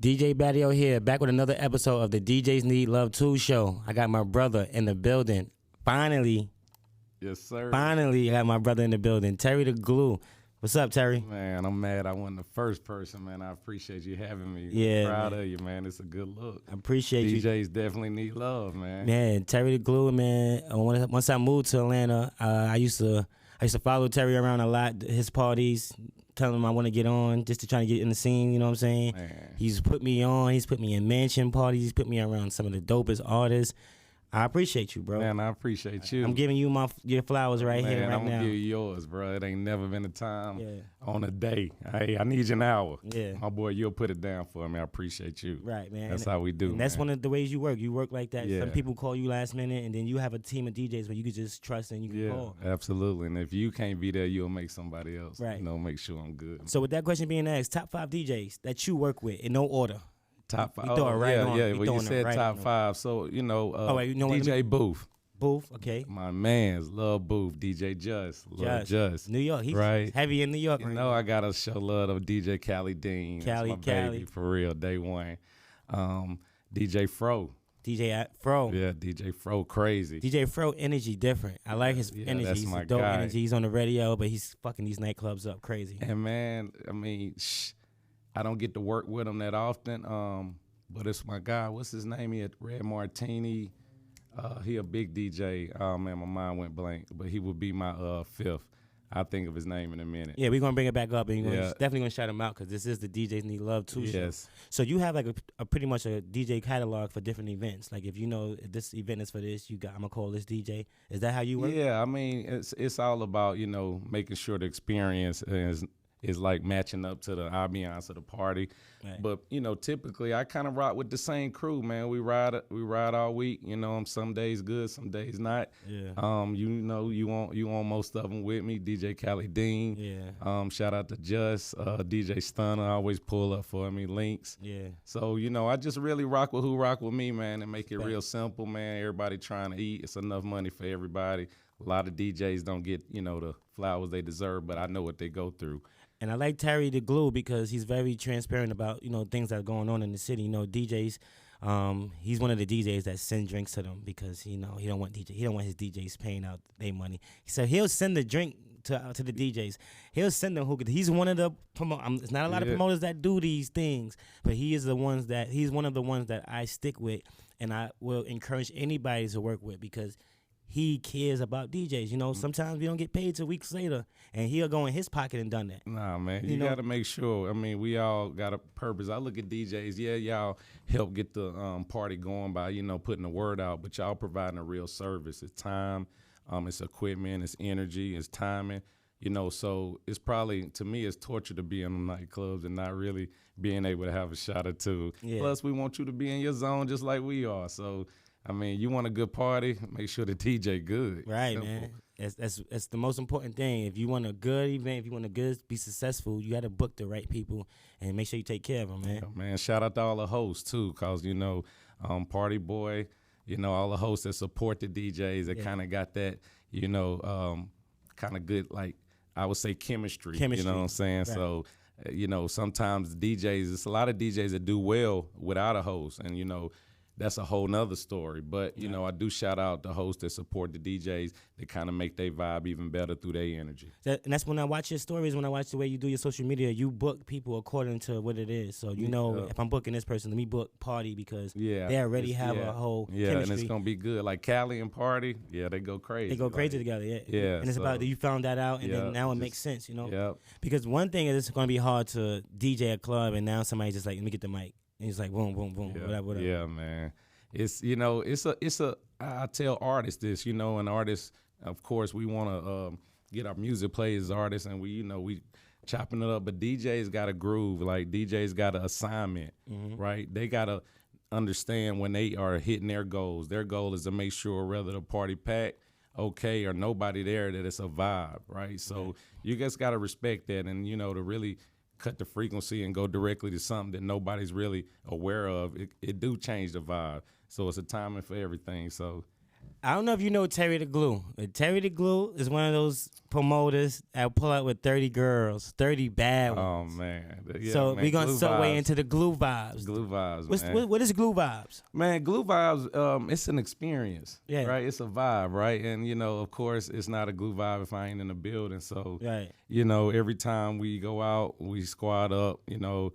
DJ Badio here, back with another episode of the DJs Need Love 2 show. I got my brother in the building. Finally, Yes, sir. I got my brother in the building, Terry the Glue. What's up, Terry? Man, I'm mad I wasn't the first person, man. I appreciate you having me. Yeah, I'm proud man. of you, man. It's a good look. I appreciate you. DJs definitely need love, man. Man, Terry the Glue, man. Once I moved to Atlanta, I used to follow Terry around a lot, his parties, telling him I want to get on, just to try to get in the scene, you know what I'm saying? Man. He's put me on, he's put me in mansion parties, he's put me around some of the dopest artists. I appreciate you, bro. Man, I appreciate you. I'm giving you your flowers right here, right I'm now. gonna give you yours, bro. It ain't never been a time Yeah. on a day. Hey, I need you an hour. Yeah. My boy, you'll put it down for me. I appreciate you. Right, man. That's how we do. And that's man. one of the ways you work. You work like that. Yeah. Some people call you last minute, and then you have a team of DJs where you can just trust and you can Yeah, call. absolutely. And if you can't be there, you'll make somebody else. Right. Make sure I'm good. So with that question being asked, top 5 DJs that you work with in no order. Top five. We throw it right on. Yeah. We Well, you throwing it said right top on. 5. So, wait, you know what? DJ Booth. Booth, okay. My man's love Booth. DJ Just. Love Just. New York. He's Right. heavy in New York. You right know, now. I got to show love to DJ Cali Dean. That's Cali, my baby, for real, day one. DJ Fro. DJ Fro. Yeah, DJ Fro crazy. DJ Fro energy different. I like his Yeah, energy. that's He's my a dope guy. energy. He's on the radio, but he's fucking these nightclubs up crazy. And man, I mean, I don't get to work with him that often. But it's my guy. What's his name? He at Red Martini. He a big DJ. Oh man, my mind went blank. But he would be my fifth. I'll think of his name in a minute. Yeah, we're gonna bring it back up, and Yeah. definitely gonna shout him out because this is the DJs Need Love too. Yes. So you have like a pretty much a DJ catalog for different events. Like if you know if this event is for this, I'm gonna call this DJ. Is that how you work? Yeah, I mean, it's all about, making sure the experience is like matching up to the ambiance of the party. Right. But, typically I kind of rock with the same crew, man. We ride all week, some days good, some days not. Yeah. You want most of them with me, DJ Cali Dean. Yeah. Shout out to Just, DJ Stunner, always pull up for me, Links. Yeah. So, I just really rock with who rock with me, man, and make it real simple, man. Everybody trying to eat. It's enough money for everybody. A lot of DJs don't get, the flowers they deserve, but I know what they go through. And I like Terry the Glue because he's very transparent about, things that are going on in the city. DJs, he's one of the DJs that send drinks to them because, he don't want his DJs paying out their money. So he'll send the drink to the DJs. He'll send them he's one of the it's not a lot of promoters that do these things, but he's one of the ones that I stick with, and I will encourage anybody to work with because he cares about DJs. Sometimes we don't get paid till weeks later, and he'll go in his pocket and done that. Nah, man, you got to make sure. I mean, we all got a purpose. I look at DJs. Yeah, y'all help get the party going by, putting the word out, but y'all providing a real service. It's time, it's equipment, it's energy, it's timing. So it's probably, to me, it's torture to be in the nightclubs and not really being able to have a shot or two. Yeah. Plus, we want you to be in your zone just like we are. So, I mean, you want a good party, make sure the DJ good. Right, Simple. man. That's the most important thing. If you want a good event, if you want to be successful, you got to book the right people and make sure you take care of them, man. Yeah, man, shout out to all the hosts, too, because, Party Boy, all the hosts that support the DJs that kind of got that, kind of good, like, I would say chemistry. You know what I'm saying? Right. So, sometimes DJs, it's a lot of DJs that do well without a host, and, that's a whole nother story. But, I do shout out the hosts that support the DJs that kind of make their vibe even better through their energy. And that's when I watch your stories, when I watch the way you do your social media, you book people according to what it is. So, if I'm booking this person, let me book Party because they already have a whole chemistry. And it's going to be good. Like Cali and Party, they go crazy. They go crazy together, yeah. Yeah. And it's about that you found that out, and then now it makes sense, Yep. Because one thing is it's going to be hard to DJ a club, and now somebody's just like, let me get the mic. And it's like, boom, boom, boom, whatever. Yeah, man. It's I tell artists this, and artists, of course, we want to get our music played as artists, and we chopping it up, but DJs got a groove, like DJs got an assignment, right? They got to understand when they are hitting their goals. Their goal is to make sure whether the party packed, okay, or nobody there, that it's a vibe, right? So you guys got to respect that, and, to really cut the frequency and go directly to something that nobody's really aware of, it do change the vibe. So it's a timing for everything. So I don't know if you know Terry the Glue. Terry the Glue is one of those promoters that pull out with 30 girls, 30 bad Oh ones. man. Yeah, So man, we're going to Glue segue Vibes. into the Glue Vibes. Glue Vibes, man. What is Glue Vibes? Man, Glue Vibes, it's an experience, Yeah. right? It's a vibe, right? And, you know, of course, it's not a Glue Vibe if I ain't in the building. So, Right. you know, every time we go out, we squad up, you know,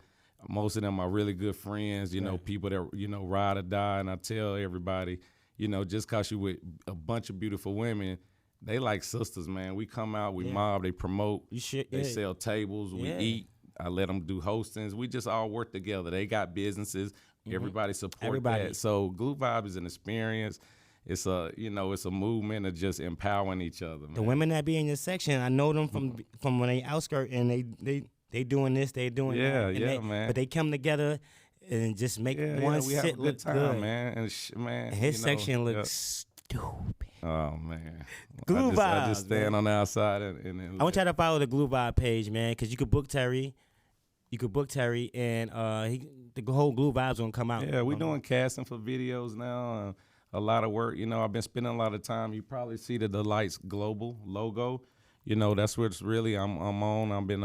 most of them are really good friends, you know, Right. people that, you know, ride or die. And I tell everybody, you know, just because you with a bunch of beautiful women, they like sisters, man. We come out, we Yeah. mob, they promote, You should. they Yeah. sell tables, we Yeah. eat. I let them do hostings. We just all work together. They got businesses. Everybody support Everybody. that. So Glue Vibe is an experience. It's a, you know, it's a movement of just empowering each other, man. The women that be in your section, I know them from when they outskirt and they doing this, they doing Yeah, that. and yeah, they- man. But they come together and just make Yeah, one yeah, we have a sit good look time, good. man. And man, And his you know, section yeah. looks stupid. Oh man, Glue I just Vibes, stand man. on the outside and I want y'all to follow the Glue Vibe page, man, because you could book Terry. You could book Terry, and the whole Glue Vibes gonna come out. Yeah, we doing casting for videos now. A lot of work. You know, I've been spending a lot of time. You probably see the Delights Global logo. You know, that's what it's really I'm on. I've been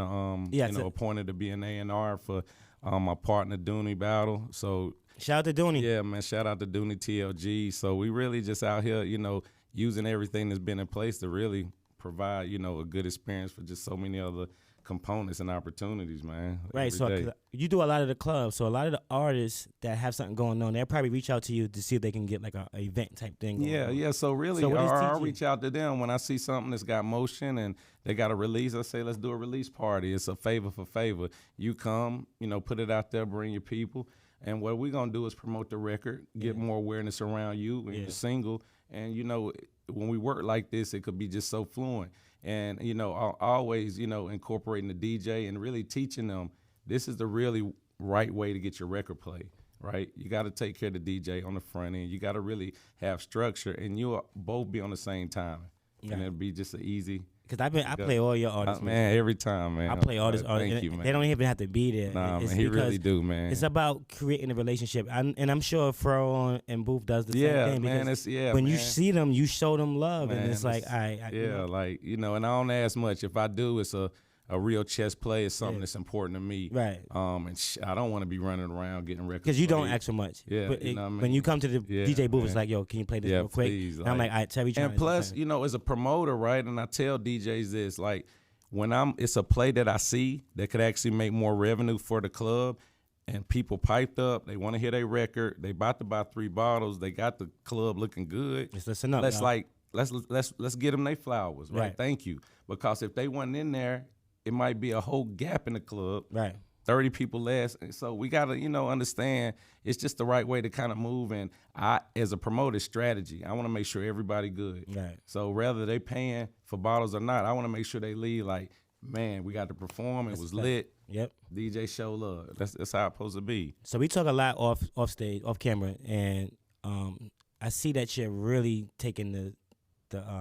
Yeah, you so- know, appointed to be an A&R for my partner Dooney Battle. So Shout out to Dooney. yeah, man, shout out to Dooney TLG. So we really just out here, you know, using everything that's been in place to really provide, you know, a good experience for just so many other components and opportunities, man. Right, every so day. 'cause you do a lot of the clubs, so a lot of the artists that have something going on, they'll probably reach out to you to see if they can get like a event type thing. Going Yeah, on. yeah. So really, So what is I'll TG? reach out to them when I see something that's got motion and they got a release. I say, let's do a release party. It's a favor for favor. You come, you know, put it out there, bring your people, and what we're gonna do is promote the record, get more awareness around you and Yeah. your single. And you know, when we work like this, it could be just so fluent. And you know, always, you know, incorporating the DJ and really teaching them this is the really right way to get your record played. Right, you got to take care of the DJ on the front end. You got to really have structure, and you'll both be on the same time, Yeah. and it'll be just an easy. Because I play all your artists. Man, every time, man. I play all this. Thank you, man. They don't even have to be there. Nah, It's man, he really because do, man. It's about creating a relationship, and I'm sure Fro and Booth does the Yeah, same thing. man, because it's- yeah, when you man. see them, you show them love, Man, and it's like, it's- I yeah, you know, like you know, and I don't ask much. If I do, it's a real chess play. It's something Yeah. that's important to me. Right. And I don't want to be running around getting records. because you don't played. ask so much. Yeah, But you know what I mean? when you come to the Yeah, DJ booth, it's man. like, yo, can you play this Yeah, real quick? please, And I'm like, like- all right, Terry, trying And plus, you know, as a promoter, right? And I tell DJs this, like, when it's a play that I see that could actually make more revenue for the club, and people piped up, they want to hear their record, they about to buy 3 bottles, they got the club looking good. just listen up. Let's y'all. let's get them their flowers, right? Right. Thank you, because if they weren't in there, it might be a whole gap in the club. Right. 30 people less. And so we got to, you know, understand it's just the right way to kind of move. And I, as a promoter strategy, I want to make sure everybody good. Right. So whether they paying for bottles or not, I want to make sure they leave like, man, we got to perform. It was lit. Yep. DJ show love. That's how it's supposed to be. So we talk a lot off stage, off camera, and I see that you're really taking the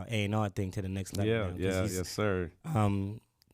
A&R thing to the next level. now, 'cause he's- yes, sir.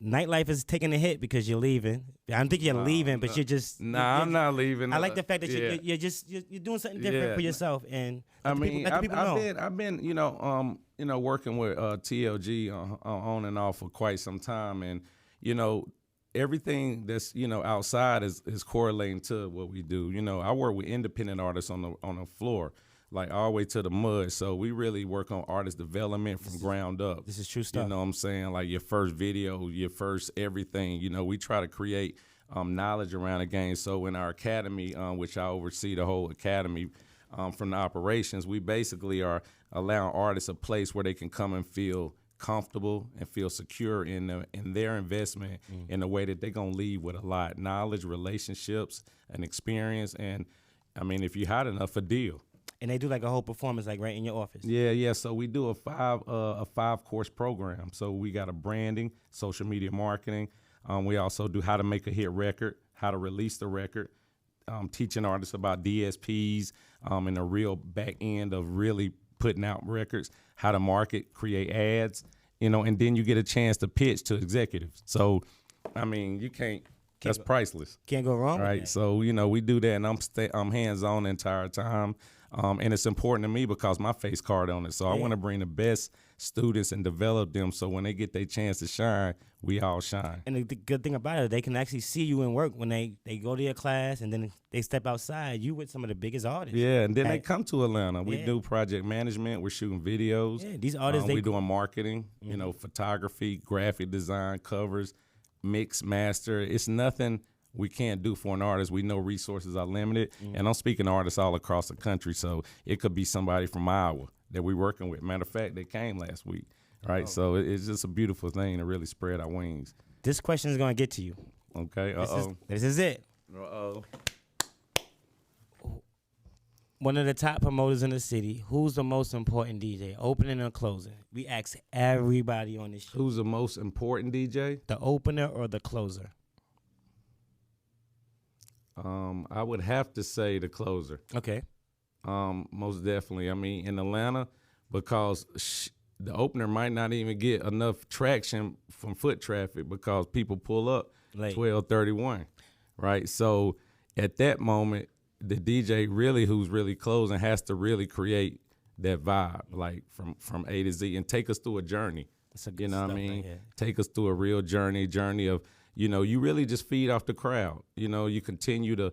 Nightlife is taking a hit because you're leaving. I don't think you're leaving, but you're just. Nah, I'm not leaving. I like the fact that Yeah. you're doing something different Yeah. for yourself, and I let the mean, people, let the people know. I've been, you know, working with TLG on and off for quite some time, and you know, everything that's outside is correlating to what we do. You know, I work with independent artists on the floor, like all the way to the mud. So we really work on artist development from ground up. This is true stuff. You know what I'm saying? Like your first video, your first everything. You know, we try to create knowledge around the game. So in our academy, which I oversee the whole academy from the operations, we basically are allowing artists a place where they can come and feel comfortable and feel secure in their investment in a way that they're going to leave with a lot of knowledge, relationships, and experience. And, I mean, if you're hot enough, a deal. And they do like a whole performance, like right in your office. Yeah. So we do a 5-course program. So we got a branding, social media marketing. We also do how to make a hit record, how to release the record, teaching artists about DSPs and the real back end of really putting out records, how to market, create ads, and then you get a chance to pitch to executives. So, I mean, you can't. That's priceless. Can't go wrong. Right. With that. So, we do that, and I'm hands-on the entire time. And it's important to me because my face card on it. So I want to bring the best students and develop them so when they get their chance to shine, we all shine. And the good thing about it, they can actually see you in work when they go to your class and then they step outside. You with some of the biggest artists. Yeah, and then they come to Atlanta. We Yeah. do project management. We're shooting videos. Yeah, these artists, we're doing marketing, you know, photography, graphic design, covers, mix, master. It's nothing we can't do for an artist. We know resources are limited. And I'm speaking to artists all across the country. So it could be somebody from Iowa that we're working with. Matter of fact, they came last week. Right, so it's just a beautiful thing to really spread our wings. This question is going to get to you. Okay, This is it. One of the top promoters in the city. Who's the most important DJ, opening or closing? We ask everybody on this show. Who's the most important DJ? The opener or the closer? I would have to say the closer. Okay. Most definitely. I mean, in Atlanta, because the opener might not even get enough traction from foot traffic because people pull up Late. 12:31, right? So at that moment, the DJ really who's really closing has to really create that vibe, like from A to Z, and take us through a journey. You know what I mean? Right. Take us through a real journey of, you know, you really just feed off the crowd. You know, you continue to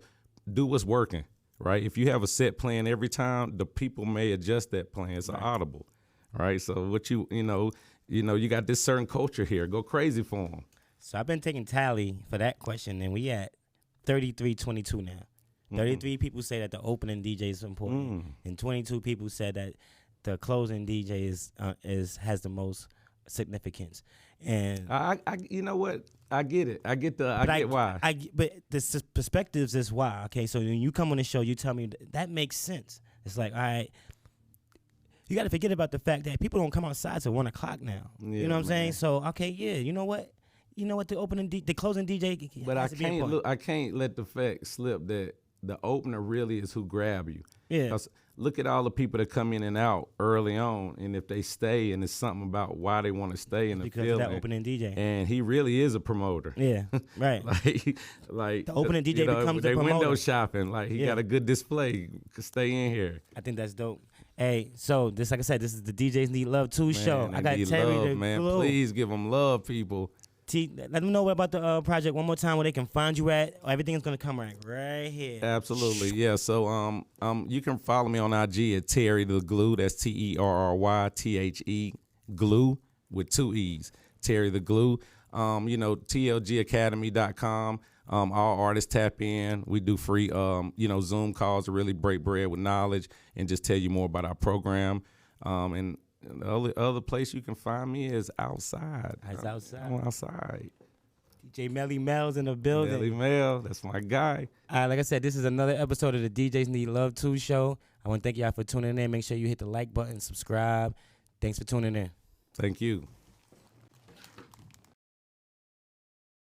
do what's working, right? If you have a set plan every time, the people may adjust that plan. It's audible. Right, so what you got this certain culture here. Go crazy for them. So I've been taking tally for that question, and we at 33-22 now. 33 people say that the opening DJ is important, and 22 people said that the closing DJ has the most significance. And I you know what? I get it. I get why. But the perspectives is why. Okay, so when you come on the show, you tell me that makes sense. It's like, all right. You got to forget about the fact that people don't come outside till 1 o'clock now. Yeah, you know what I'm saying? So okay, yeah. You know what? The closing DJ. But I can't let the fact slip that the opener really is who grab you. Yeah. 'Cause look at all the people that come in and out early on, and if they stay, and it's something about why they want to stay in the because field. of that opening DJ. And he really is a promoter. Yeah. Right. like the opening DJ becomes they the promoter. window shopping. Like he got a good display. Could stay in here. I think that's dope. Hey, so this, like I said, this is the DJs Need Love 2 show. I got Terry love, the man. Glue. Please give them love, people. Let them know about the project one more time, where they can find you at. Everything is gonna come right here. Absolutely, yeah. So you can follow me on IG at Terry the Glue. That's TerryThe Glue with 2 E's. Terry the Glue. TLGacademy.com. All artists tap in. We do free, Zoom calls to really break bread with knowledge and just tell you more about our program. And the other place you can find me is outside. I'm outside. DJ Melly Mel's in the building. Melly Mel, that's my guy. All right, like I said, this is another episode of the DJs Need Love 2 show. I want to thank y'all for tuning in. Make sure you hit the like button, subscribe. Thanks for tuning in. Thank you.